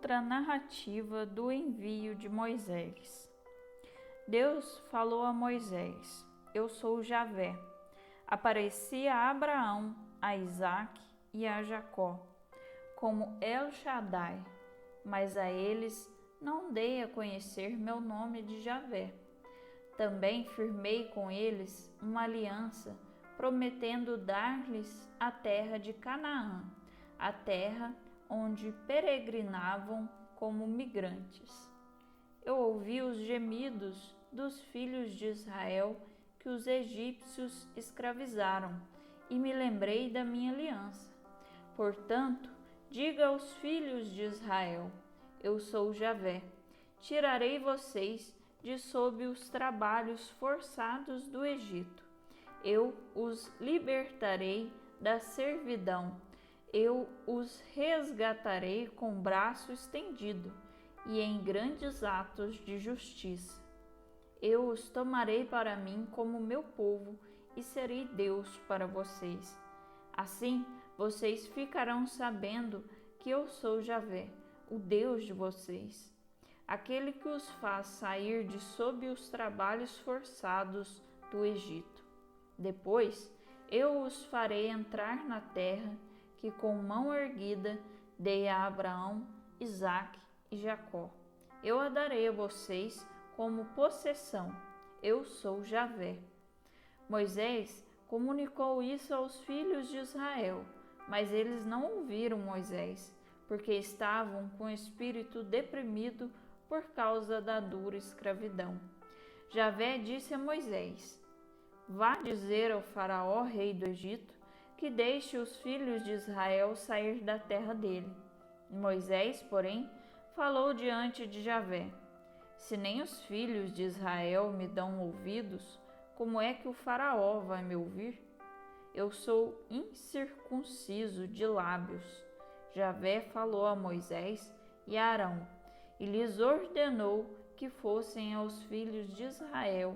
outra narrativa do envio de Moisés. Deus falou a Moisés: Eu sou Javé. Apareci a Abraão, a Isaque e a Jacó, como El Shaddai, mas a eles não dei a conhecer meu nome de Javé. Também firmei com eles uma aliança, prometendo dar-lhes a terra de Canaã, a terra onde peregrinavam como migrantes. Eu ouvi os gemidos dos filhos de Israel que os egípcios escravizaram e me lembrei da minha aliança. Portanto, diga aos filhos de Israel: Eu sou Javé. Tirarei vocês de sob os trabalhos forçados do Egito. Eu os libertarei da servidão. Eu os resgatarei com braço estendido e em grandes atos de justiça. Eu os tomarei para mim como meu povo e serei Deus para vocês. Assim, vocês ficarão sabendo que eu sou Javé, o Deus de vocês, aquele que os faz sair de sob os trabalhos forçados do Egito. Depois, eu os farei entrar na terra que com mão erguida dei a Abraão, Isaque e Jacó. Eu a darei a vocês como possessão. Eu sou Javé. Moisés comunicou isso aos filhos de Israel, mas eles não ouviram Moisés, porque estavam com o espírito deprimido por causa da dura escravidão. Javé disse a Moisés: Vá dizer ao faraó, rei do Egito, que deixe os filhos de Israel sair da terra dele. Moisés, porém, falou diante de Javé: Se nem os filhos de Israel me dão ouvidos, como é que o faraó vai me ouvir? Eu sou incircunciso de lábios. Javé falou a Moisés e a Arão, e lhes ordenou que fossem aos filhos de Israel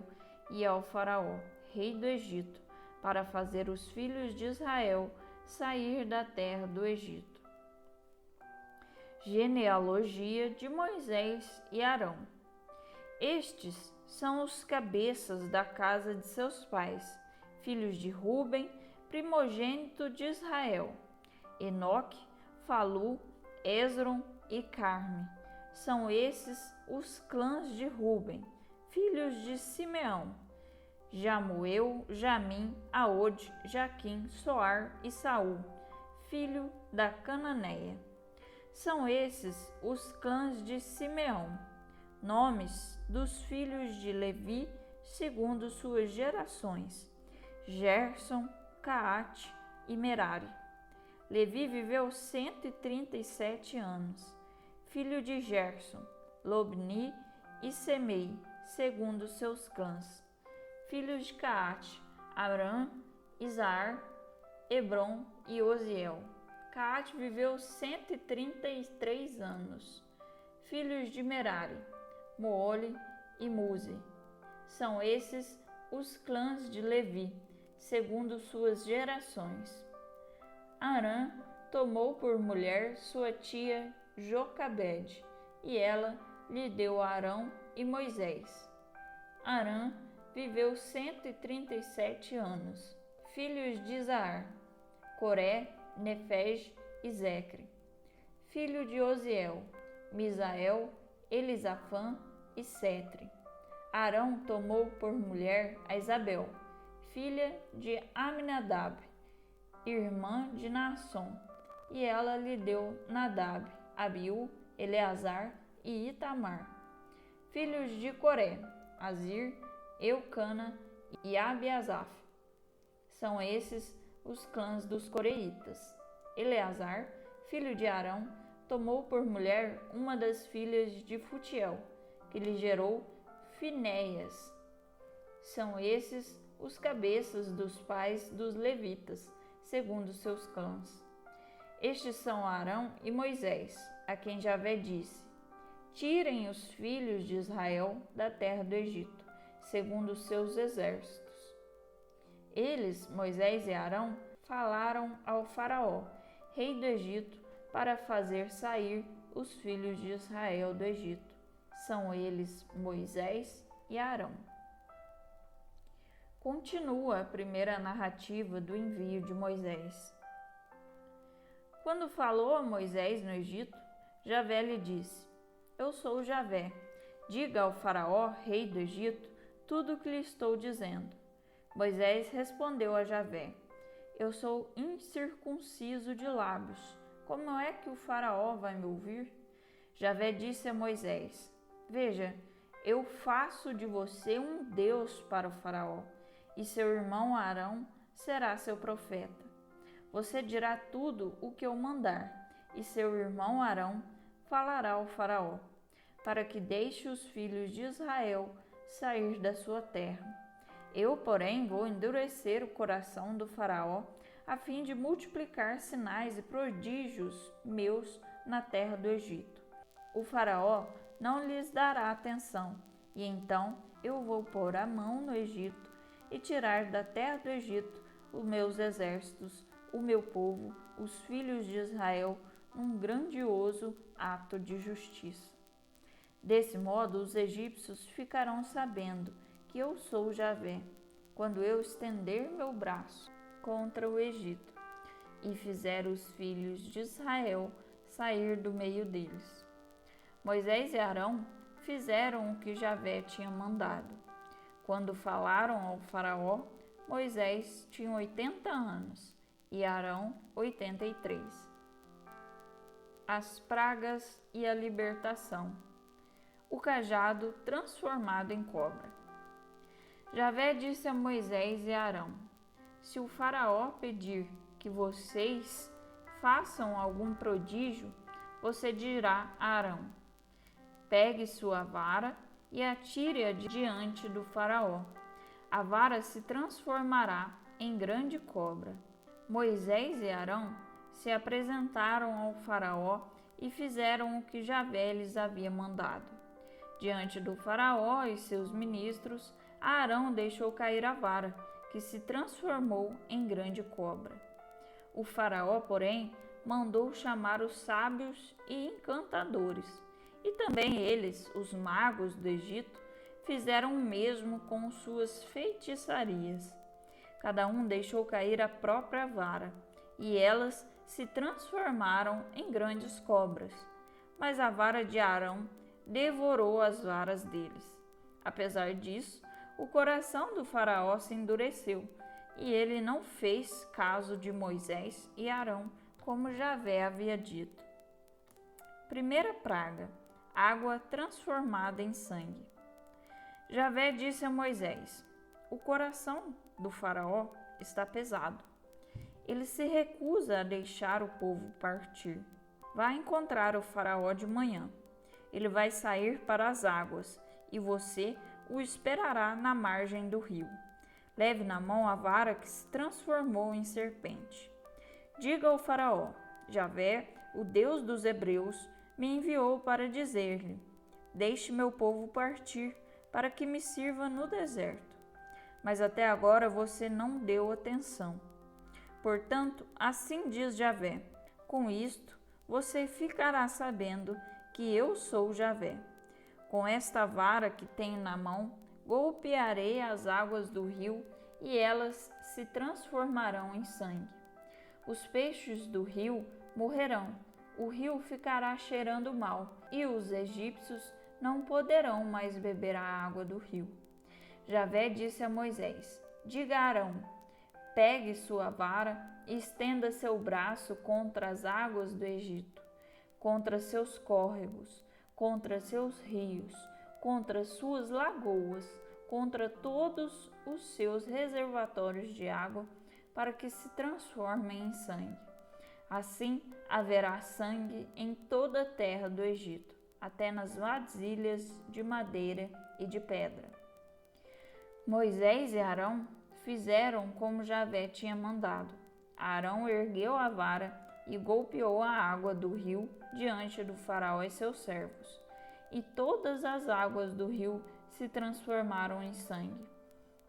e ao faraó, rei do Egito, para fazer os filhos de Israel sair da terra do Egito. Genealogia de Moisés e Arão. Estes são os cabeças da casa de seus pais, filhos de Ruben, primogênito de Israel: Enoque, Falu, Esrom e Carme. São esses os clãs de Ruben, filhos de Simeão: Jamuel, Jamim, Aode, Jaquim, Soar e Saul, filho da Cananeia. São esses os clãs de Simeão. Nomes dos filhos de Levi, segundo suas gerações: Gerson, Caate e Merari. Levi viveu 137 anos. Filho de Gerson, Lobni e Semei, segundo seus clãs. Filhos de Caate, Arã, Izar, Hebron e Oziel. Caate viveu 133 anos. Filhos de Merari, Moole e Muzi. São esses os clãs de Levi, segundo suas gerações. Arã tomou por mulher sua tia Jocabede, e ela lhe deu Arão e Moisés. Arã viveu 137 anos. Filhos de Izar, Coré, Nefege e Zecre. Filho de Oziel, Misael, Elisafã e Setre. Arão tomou por mulher a Isabel, filha de Aminadab, irmã de Naasson, e ela lhe deu Nadab, Abiú, Eleazar e Itamar. Filhos de Coré, Azir, Eucana e Abiasaf. São esses os clãs dos coreitas. Eleazar, filho de Arão, tomou por mulher uma das filhas de Futiel, que lhe gerou Finéias. São esses os cabeças dos pais dos levitas, segundo seus clãs. Estes são Arão e Moisés, a quem Javé disse: Tirem os filhos de Israel da terra do Egito, segundo os seus exércitos. Eles, Moisés e Arão, falaram ao faraó, rei do Egito, para fazer sair os filhos de Israel do Egito. São eles Moisés e Arão. Continua a primeira narrativa do envio de Moisés. Quando falou a Moisés no Egito, Javé lhe disse: Eu sou Javé. Diga ao faraó, rei do Egito, tudo o que lhe estou dizendo. Moisés respondeu a Javé: Eu sou incircunciso de lábios. Como é que o faraó vai me ouvir? Javé disse a Moisés: Veja, eu faço de você um Deus para o faraó, e seu irmão Arão será seu profeta. Você dirá tudo o que eu mandar, e seu irmão Arão falará ao faraó, para que deixe os filhos de Israel sair da sua terra. Eu, porém, vou endurecer o coração do faraó, a fim de multiplicar sinais e prodígios meus na terra do Egito. O faraó não lhes dará atenção, e então eu vou pôr a mão no Egito e tirar da terra do Egito os meus exércitos, o meu povo, os filhos de Israel, num grandioso ato de justiça. Desse modo, os egípcios ficarão sabendo que eu sou Javé, quando eu estender meu braço contra o Egito e fizer os filhos de Israel sair do meio deles. Moisés e Arão fizeram o que Javé tinha mandado. Quando falaram ao faraó, Moisés tinha 80 anos e Arão 83. As pragas e a libertação. O cajado transformado em cobra. Javé disse a Moisés e Arão: Se o faraó pedir que vocês façam algum prodígio, você dirá a Arão: Pegue sua vara e atire-a diante do faraó. A vara se transformará em grande cobra. Moisés e Arão se apresentaram ao faraó e fizeram o que Javé lhes havia mandado. Diante do faraó e seus ministros, Arão deixou cair a vara, que se transformou em grande cobra. O faraó, porém, mandou chamar os sábios e encantadores, e também eles, os magos do Egito, fizeram o mesmo com suas feitiçarias. Cada um deixou cair a própria vara, e elas se transformaram em grandes cobras. Mas a vara de Arão devorou as varas deles. Apesar disso, o coração do faraó se endureceu, e ele não fez caso de Moisés e Arão, como Javé havia dito. Primeira praga: água transformada em sangue. Javé disse a Moisés: O coração do faraó está pesado. Ele se recusa a deixar o povo partir. Vá encontrar o faraó de manhã. Ele vai sair para as águas, e você o esperará na margem do rio. Leve na mão a vara que se transformou em serpente. Diga ao faraó: Javé, o Deus dos hebreus, me enviou para dizer-lhe: Deixe meu povo partir, para que me sirva no deserto. Mas até agora você não deu atenção. Portanto, assim diz Javé: Com isto você ficará sabendo que eu sou Javé. Com esta vara que tenho na mão, golpearei as águas do rio e elas se transformarão em sangue. Os peixes do rio morrerão, o rio ficará cheirando mal e os egípcios não poderão mais beber a água do rio. Javé disse a Moisés: Diga a Arão: Pegue sua vara e estenda seu braço contra as águas do Egito, contra seus córregos, contra seus rios, contra suas lagoas, contra todos os seus reservatórios de água, para que se transformem em sangue. Assim haverá sangue em toda a terra do Egito, até nas vasilhas de madeira e de pedra. Moisés e Arão fizeram como Javé tinha mandado. Arão ergueu a vara e golpeou a água do rio diante do faraó e seus servos, e todas as águas do rio se transformaram em sangue.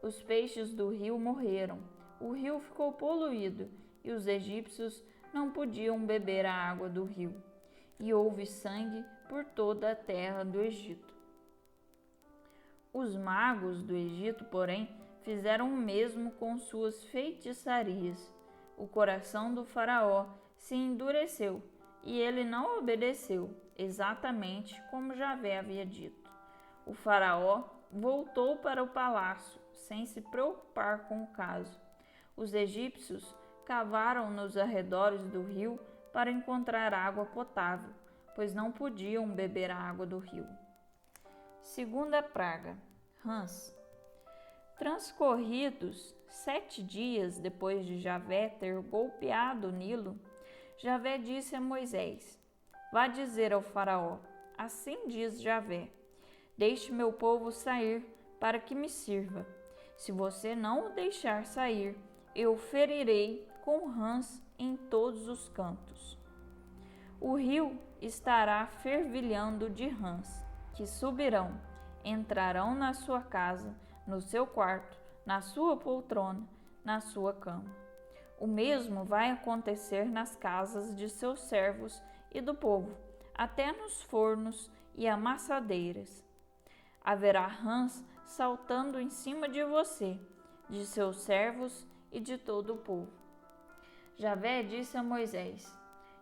Os peixes do rio morreram, o rio ficou poluído e os egípcios não podiam beber a água do rio. e houve sangue por toda a terra do Egito. Os magos do Egito, porém, fizeram o mesmo com suas feitiçarias. O coração do faraó se endureceu e ele não obedeceu, exatamente como Javé havia dito. O faraó voltou para o palácio sem se preocupar com o caso. Os egípcios cavaram nos arredores do rio para encontrar água potável, pois não podiam beber a água do rio. Segunda praga, rãs. Transcorridos 7 dias depois de Javé ter golpeado o Nilo, Javé disse a Moisés: Vá dizer ao faraó, assim diz Javé, deixe meu povo sair para que me sirva. Se você não o deixar sair, eu o ferirei com rãs em todos os cantos. O rio estará fervilhando de rãs, que subirão, entrarão na sua casa, no seu quarto, na sua poltrona, na sua cama. O mesmo vai acontecer nas casas de seus servos e do povo, até nos fornos e amassadeiras. Haverá rãs saltando em cima de você, de seus servos e de todo o povo. Javé disse a Moisés: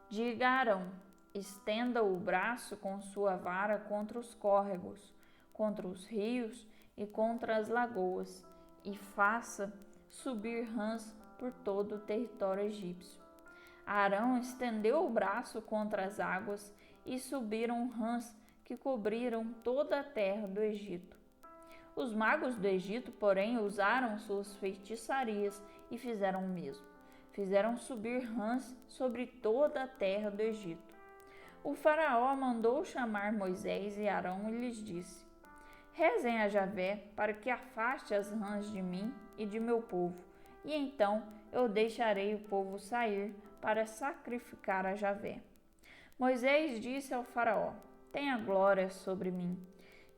Diga a Arão, estenda o braço com sua vara contra os córregos, contra os rios e contra as lagoas, e faça subir rãs por todo o território egípcio. Arão estendeu o braço contra as águas e subiram rãs que cobriram toda a terra do Egito. Os magos do Egito, porém, usaram suas feitiçarias e fizeram o mesmo. Fizeram subir rãs sobre toda a terra do Egito. O faraó mandou chamar Moisés e Arão e lhes disse: Rezem a Javé para que afaste as rãs de mim e de meu povo, e então eu deixarei o povo sair para sacrificar a Javé. Moisés disse ao faraó: Tenha glória sobre mim.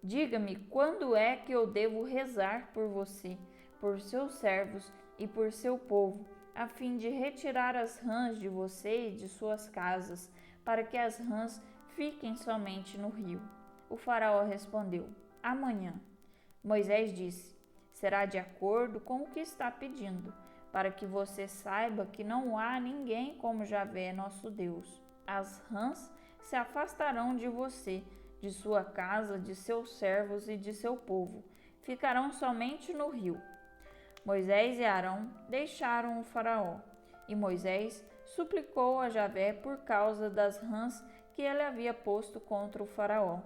Diga-me quando é que eu devo rezar por você, por seus servos e por seu povo, a fim de retirar as rãs de você e de suas casas, para que as rãs fiquem somente no rio. O faraó respondeu: Amanhã. Moisés disse: Será de acordo com o que está pedindo, para que você saiba que não há ninguém como Javé, nosso Deus. As rãs se afastarão de você, de sua casa, de seus servos e de seu povo. Ficarão somente no rio. Moisés e Arão deixaram o faraó, e Moisés suplicou a Javé por causa das rãs que ele havia posto contra o faraó.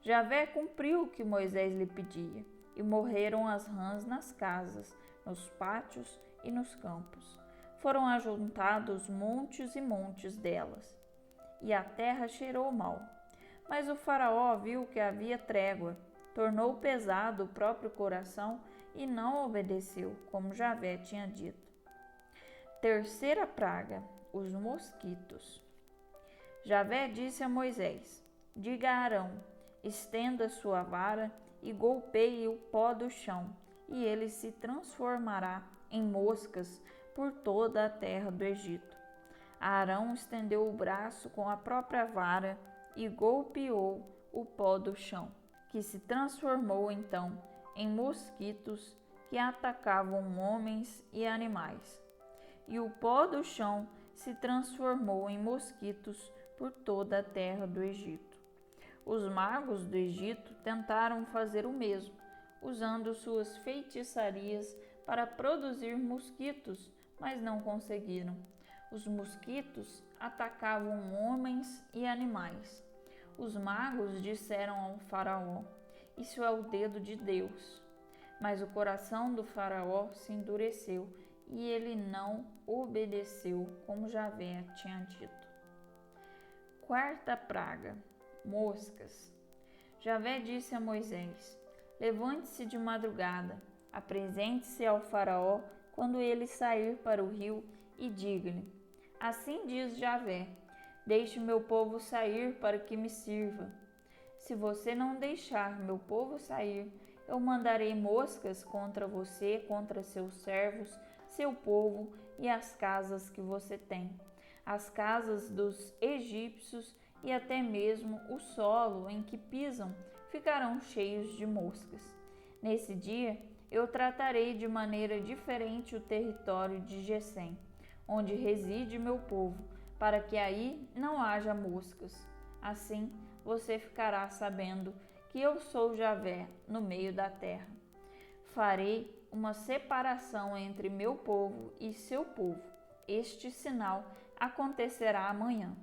Javé cumpriu o que Moisés lhe pedia, e morreram as rãs nas casas, nos pátios e nos campos. Foram ajuntados montes e montes delas, e a terra cheirou mal. Mas o faraó viu que havia trégua, tornou pesado o próprio coração e não obedeceu, como Javé tinha dito. Terceira praga, os mosquitos. Javé disse a Moisés: Diga a Arão, estenda sua vara e golpeie o pó do chão, e ele se transformará em moscas por toda a terra do Egito. Arão estendeu o braço com a própria vara e golpeou o pó do chão, que se transformou então em mosquitos que atacavam homens e animais. E o pó do chão se transformou em mosquitos por toda a terra do Egito. Os magos do Egito tentaram fazer o mesmo, usando suas feitiçarias para produzir mosquitos, mas não conseguiram. Os mosquitos atacavam homens e animais. Os magos disseram ao faraó: Isso é o dedo de Deus. Mas o coração do faraó se endureceu e ele não obedeceu como Javé tinha dito. Quarta praga, moscas. Javé disse a Moisés: Levante-se de madrugada, apresente-se ao faraó quando ele sair para o rio e diga-lhe: Assim diz Javé, deixe meu povo sair para que me sirva. Se você não deixar meu povo sair, eu mandarei moscas contra você, contra seus servos, seu povo e as casas que você tem, as casas dos egípcios e até mesmo o solo em que pisam ficarão cheios de moscas. Nesse dia, eu tratarei de maneira diferente o território de Gessém, onde reside meu povo, para que aí não haja moscas. Assim, você ficará sabendo que eu sou Javé no meio da terra. Farei uma separação entre meu povo e seu povo. Este sinal acontecerá amanhã.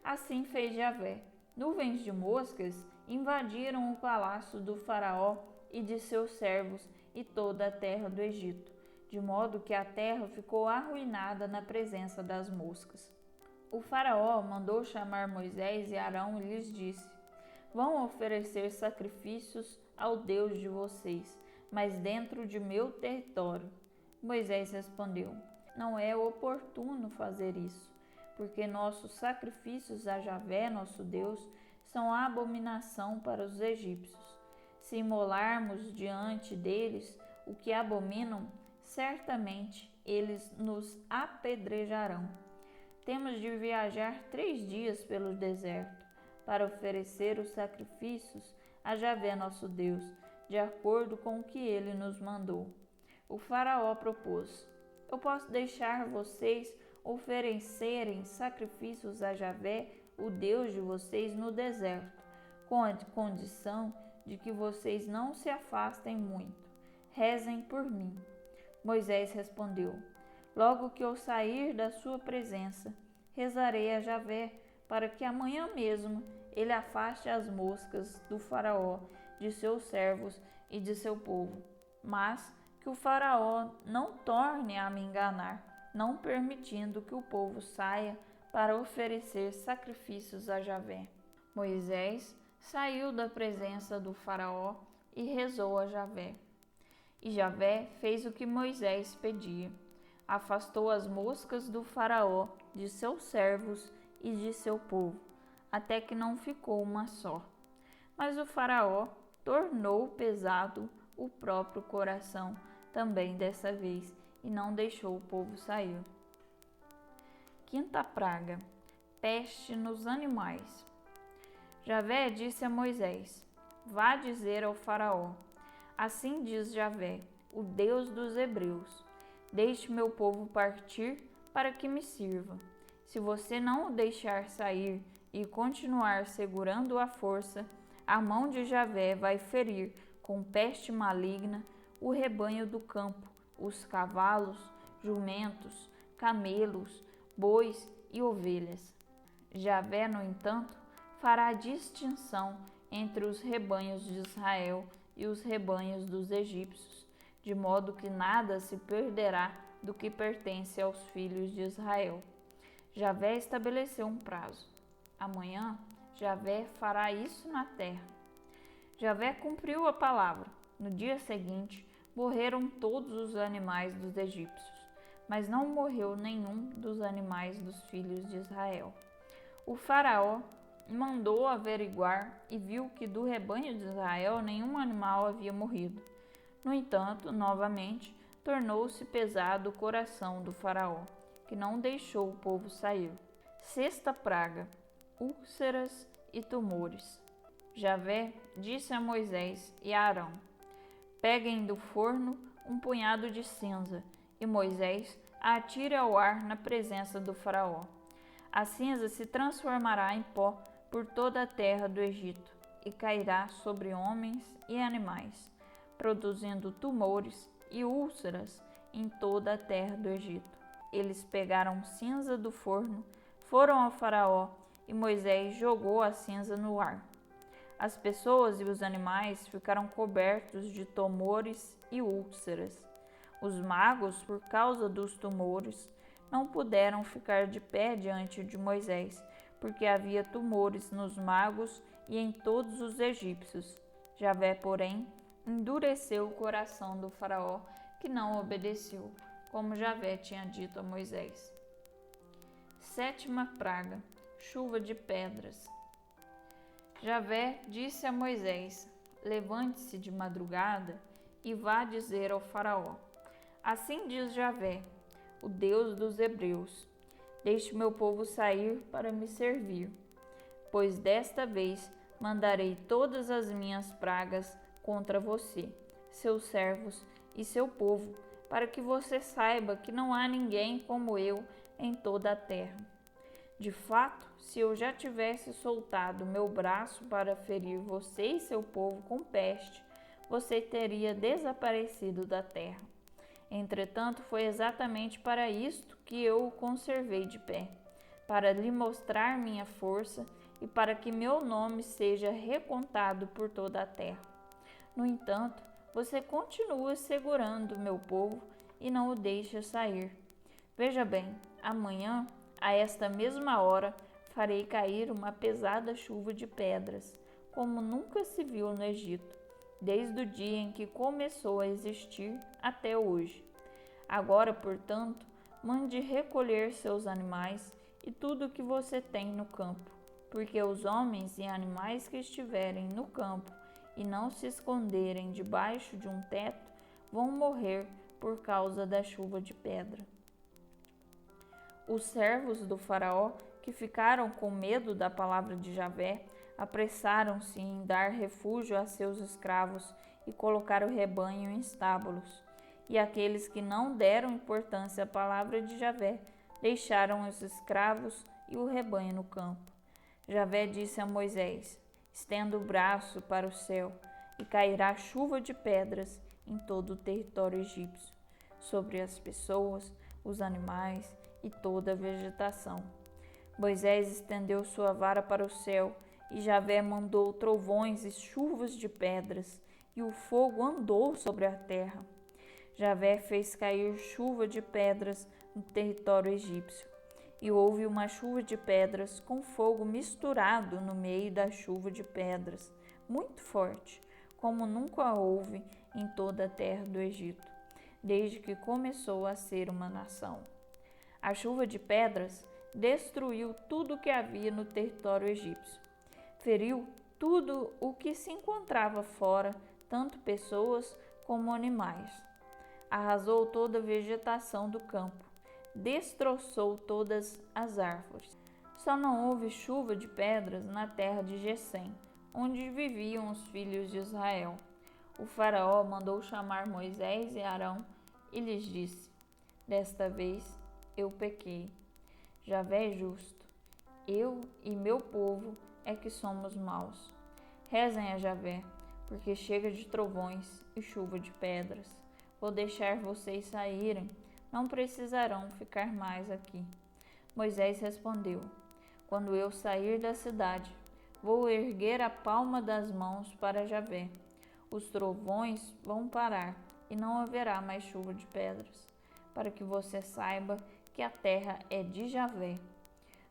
Assim fez Javé. Nuvens de moscas invadiram o palácio do faraó e de seus servos e toda a terra do Egito, de modo que a terra ficou arruinada na presença das moscas. O faraó mandou chamar Moisés e Arão e lhes disse: Vão oferecer sacrifícios ao Deus de vocês, mas dentro de meu território. Moisés respondeu: Não é oportuno fazer isso, porque nossos sacrifícios a Javé, nosso Deus, são abominação para os egípcios. Se imolarmos diante deles o que abominam, certamente eles nos apedrejarão. Temos de viajar 3 dias pelo deserto para oferecer os sacrifícios a Javé, nosso Deus, de acordo com o que ele nos mandou. O faraó propôs: Eu posso deixar vocês oferecerem sacrifícios a Javé, o Deus de vocês, no deserto, com a condição de que vocês não se afastem muito. Rezem por mim. Moisés respondeu: Logo que eu sair da sua presença, rezarei a Javé, para que amanhã mesmo ele afaste as moscas do faraó, de seus servos e de seu povo. Mas que o faraó não torne a me enganar, não permitindo que o povo saia para oferecer sacrifícios a Javé. Moisés saiu da presença do faraó e rezou a Javé. E Javé fez o que Moisés pedia. Afastou as moscas do faraó, de seus servos e de seu povo, até que não ficou uma só. Mas o faraó tornou pesado o próprio coração também dessa vez, e não deixou o povo sair. Quinta praga: peste nos animais. Javé disse a Moisés: Vá dizer ao faraó: Assim diz Javé, o Deus dos hebreus: Deixe meu povo partir para que me sirva. Se você não o deixar sair e continuar segurando à força, a mão de Javé vai ferir com peste maligna o rebanho do campo, os cavalos, jumentos, camelos, bois e ovelhas. Javé, no entanto, fará distinção entre os rebanhos de Israel e os rebanhos dos egípcios, de modo que nada se perderá do que pertence aos filhos de Israel. Javé estabeleceu um prazo. Amanhã, Javé fará isso na terra. Javé cumpriu a palavra. No dia seguinte, morreram todos os animais dos egípcios, mas não morreu nenhum dos animais dos filhos de Israel. O faraó mandou averiguar e viu que do rebanho de Israel nenhum animal havia morrido. No entanto, novamente, tornou-se pesado o coração do faraó, que não deixou o povo sair. Sexta praga: úlceras e tumores. Javé disse a Moisés e a Arão: Peguem do forno um punhado de cinza, e Moisés a atire ao ar na presença do faraó. A cinza se transformará em pó por toda a terra do Egito, e cairá sobre homens e animais, produzindo tumores e úlceras em toda a terra do Egito. Eles pegaram cinza do forno, foram ao faraó, e Moisés jogou a cinza no ar. As pessoas e os animais ficaram cobertos de tumores e úlceras. Os magos, por causa dos tumores, não puderam ficar de pé diante de Moisés, porque havia tumores nos magos e em todos os egípcios. Javé, porém, endureceu o coração do faraó, que não obedeceu, como Javé tinha dito a Moisés. Sétima praga: chuva de pedras. Javé disse a Moisés: Levante-se de madrugada e vá dizer ao faraó: Assim diz Javé, o Deus dos hebreus: Deixe meu povo sair para me servir. pois desta vez mandarei todas as minhas pragas contra você, seus servos e seu povo, para que você saiba que não há ninguém como eu em toda a terra. De fato, se eu já tivesse soltado meu braço para ferir você e seu povo com peste, você teria desaparecido da terra. Entretanto, foi exatamente para isto que eu o conservei de pé, para lhe mostrar minha força e para que meu nome seja recontado por toda a terra. No entanto, você continua segurando meu povo e não o deixa sair. Veja bem, amanhã, a esta mesma hora, farei cair uma pesada chuva de pedras, como nunca se viu no Egito, desde o dia em que começou a existir até hoje. Agora, portanto, mande recolher seus animais e tudo o que você tem no campo, porque os homens e animais que estiverem no campo e não se esconderem debaixo de um teto vão morrer por causa da chuva de pedra. Os servos do faraó, que ficaram com medo da palavra de Javé, apressaram-se em dar refúgio a seus escravos e colocar o rebanho em estábulos. E aqueles que não deram importância à palavra de Javé deixaram os escravos e o rebanho no campo. Javé disse a Moisés: estenda o braço para o céu, e cairá chuva de pedras em todo o território egípcio, sobre as pessoas, os animais e toda a vegetação. Moisés estendeu sua vara para o céu, e Javé mandou trovões e chuvas de pedras, e o fogo andou sobre a terra. Javé fez cair chuva de pedras no território egípcio, e houve uma chuva de pedras com fogo misturado no meio da chuva de pedras, muito forte, como nunca houve em toda a terra do Egito, desde que começou a ser uma nação. A chuva de pedras destruiu tudo o que havia no território egípcio. Feriu tudo o que se encontrava fora, tanto pessoas como animais. Arrasou toda a vegetação do campo, destroçou todas as árvores. Só não houve chuva de pedras na terra de Gessém, onde viviam os filhos de Israel. O faraó mandou chamar Moisés e Arão e lhes disse: desta vez eu pequei. Javé é justo. Eu e meu povo é que somos maus. Rezem a Javé, porque chega de trovões e chuva de pedras. Vou deixar vocês saírem, não precisarão ficar mais aqui. Moisés respondeu: quando eu sair da cidade, vou erguer a palma das mãos para Javé. Os trovões vão parar e não haverá mais chuva de pedras, para que você saiba que a terra é de Javé.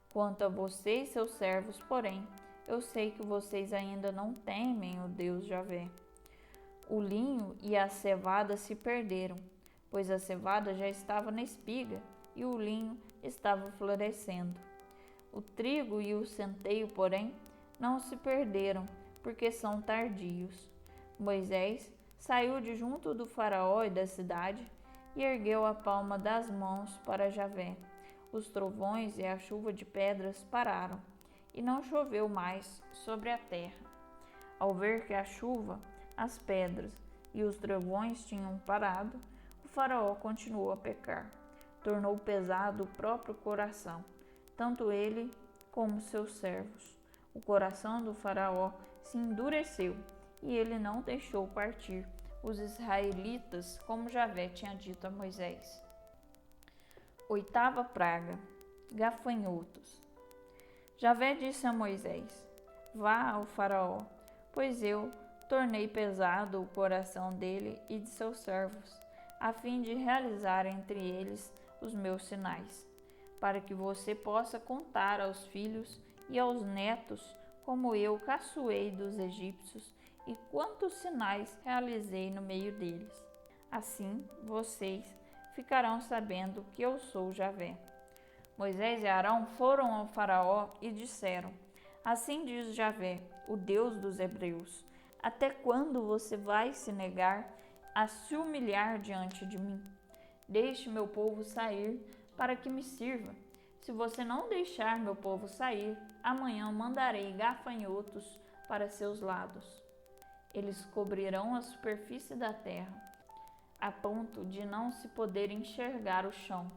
Quanto a você e seus servos, porém, eu sei que vocês ainda não temem o Deus Javé. O linho e a cevada se perderam, pois a cevada já estava na espiga e o linho estava florescendo. O trigo e o centeio, porém, não se perderam, porque são tardios. Moisés saiu de junto do faraó e da cidade e ergueu a palma das mãos para Javé. Os trovões e a chuva de pedras pararam, e não choveu mais sobre a terra. Ao ver que a chuva, as pedras e os trovões tinham parado, o faraó continuou a pecar. Tornou pesado o próprio coração, tanto ele como seus servos. O coração do faraó se endureceu, e ele não deixou partir os israelitas, como Javé tinha dito a Moisés. Oitava praga: gafanhotos. Javé disse a Moisés: vá ao faraó, pois eu tornei pesado o coração dele e de seus servos, a fim de realizar entre eles os meus sinais, para que você possa contar aos filhos e aos netos como eu caçoei dos egípcios e quantos sinais realizei no meio deles. Assim vocês ficarão sabendo que eu sou Javé. Moisés e Arão foram ao faraó e disseram: assim diz Javé, o Deus dos hebreus: até quando você vai se negar a se humilhar diante de mim? Deixe meu povo sair para que me sirva. Se você não deixar meu povo sair, amanhã mandarei gafanhotos para seus lados. Eles cobrirão a superfície da terra, a ponto de não se poder enxergar o chão.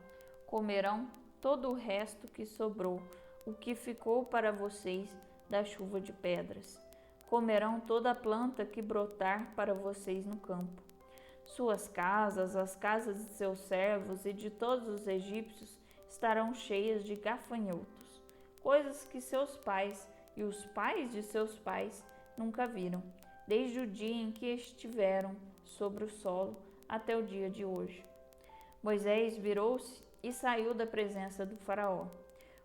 Comerão todo o resto que sobrou, o que ficou para vocês da chuva de pedras. Comerão toda a planta que brotar para vocês no campo. Suas casas, as casas de seus servos e de todos os egípcios estarão cheias de gafanhotos, coisas que seus pais e os pais de seus pais nunca viram, desde o dia em que estiveram sobre o solo até o dia de hoje. Moisés virou-se e saiu da presença do faraó.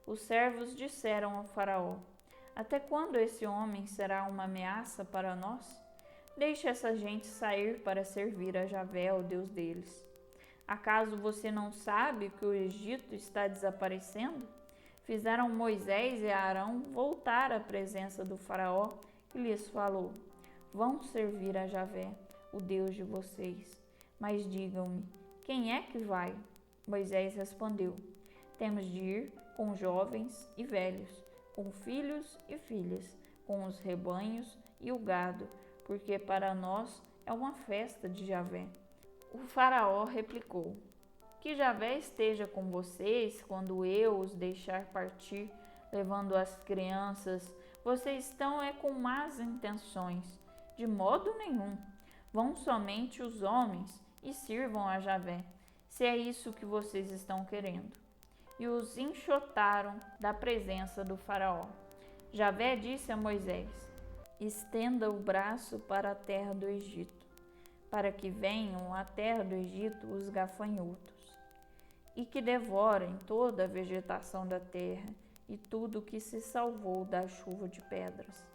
Os servos disseram ao faraó: até quando esse homem será uma ameaça para nós? Deixe essa gente sair para servir a Javé, o Deus deles. Acaso você não sabe que o Egito está desaparecendo? Fizeram Moisés e Arão voltar à presença do faraó e lhes falou: vão servir a Javé, o Deus de vocês. Mas digam-me, quem é que vai? Moisés respondeu: temos de ir com jovens e velhos, com filhos e filhas, com os rebanhos e o gado, porque para nós é uma festa de Javé. O faraó replicou: que Javé esteja com vocês quando eu os deixar partir, levando as crianças. Vocês estão com más intenções. De modo nenhum. Vão somente os homens e sirvam a Javé, se é isso que vocês estão querendo. E os enxotaram da presença do faraó. Javé disse a Moisés: estenda o braço para a terra do Egito, para que venham à terra do Egito os gafanhotos, e que devorem toda a vegetação da terra e tudo que se salvou da chuva de pedras.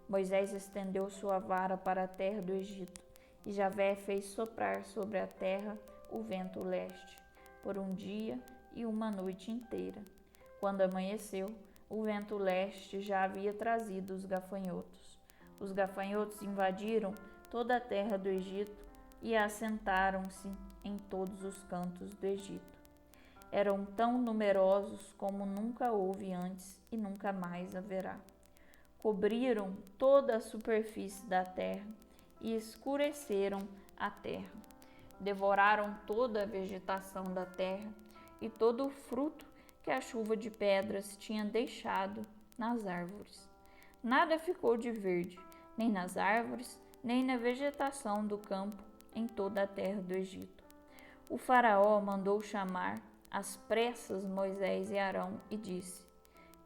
Moisés estendeu sua vara para a terra do Egito, e Javé fez soprar sobre a terra o vento leste, por um dia e uma noite inteira. Quando amanheceu, o vento leste já havia trazido os gafanhotos. Os gafanhotos invadiram toda a terra do Egito e assentaram-se em todos os cantos do Egito. Eram tão numerosos como nunca houve antes e nunca mais haverá. Cobriram toda a superfície da terra e escureceram a terra. Devoraram toda a vegetação da terra e todo o fruto que a chuva de pedras tinha deixado nas árvores. Nada ficou de verde, nem nas árvores, nem na vegetação do campo em toda a terra do Egito. O faraó mandou chamar às pressas Moisés e Arão e disse: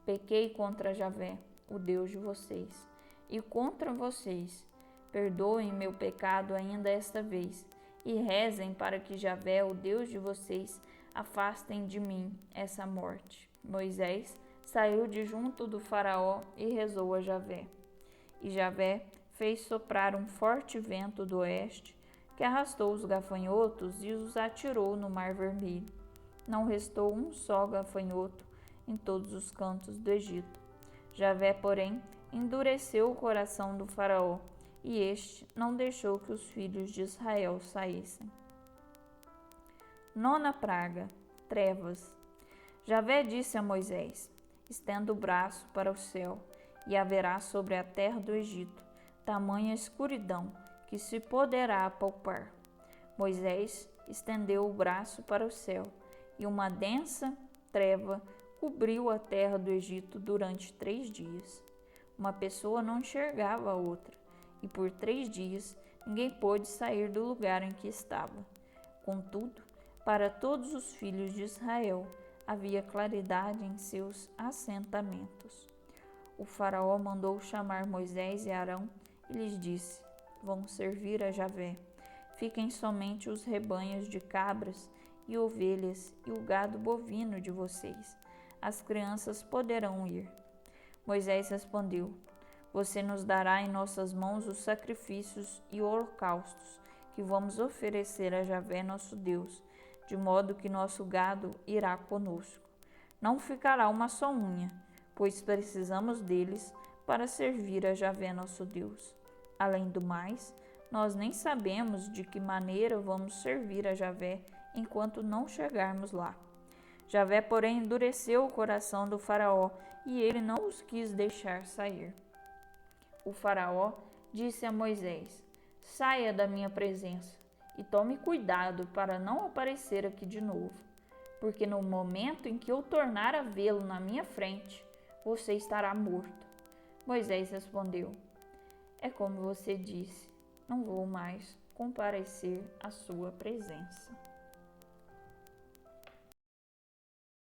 pequei contra Javé, o Deus de vocês, e contra vocês. Perdoem meu pecado ainda esta vez, e rezem para que Javé, o Deus de vocês, afastem de mim essa morte. Moisés saiu de junto do faraó e rezou a Javé. E Javé fez soprar um forte vento do oeste, que arrastou os gafanhotos e os atirou no Mar Vermelho. Não restou um só gafanhoto em todos os cantos do Egito. Javé, porém, endureceu o coração do faraó, e este não deixou que os filhos de Israel saíssem. Nona praga, trevas. Javé disse a Moisés: estenda o braço para o céu, e haverá sobre a terra do Egito tamanha escuridão que se poderá apalpar. Moisés estendeu o braço para o céu, e uma densa treva cobriu a terra do Egito durante 3 dias. Uma pessoa não enxergava a outra, e por 3 dias ninguém pôde sair do lugar em que estava. Contudo, para todos os filhos de Israel havia claridade em seus assentamentos. O faraó mandou chamar Moisés e Arão e lhes disse: vão servir a Javé. Fiquem somente os rebanhos de cabras e ovelhas e o gado bovino de vocês. As crianças poderão ir. Moisés respondeu: você nos dará em nossas mãos os sacrifícios e holocaustos que vamos oferecer a Javé, nosso Deus, de modo que nosso gado irá conosco. Não ficará uma só unha, pois precisamos deles para servir a Javé, nosso Deus. Além do mais, nós nem sabemos de que maneira vamos servir a Javé enquanto não chegarmos lá. Javé, porém, endureceu o coração do faraó, e ele não os quis deixar sair. O faraó disse a Moisés: Saia da minha presença e tome cuidado para não aparecer aqui de novo, porque no momento em que eu tornar a vê-lo na minha frente, você estará morto. Moisés respondeu: É como você disse, não vou mais comparecer à sua presença.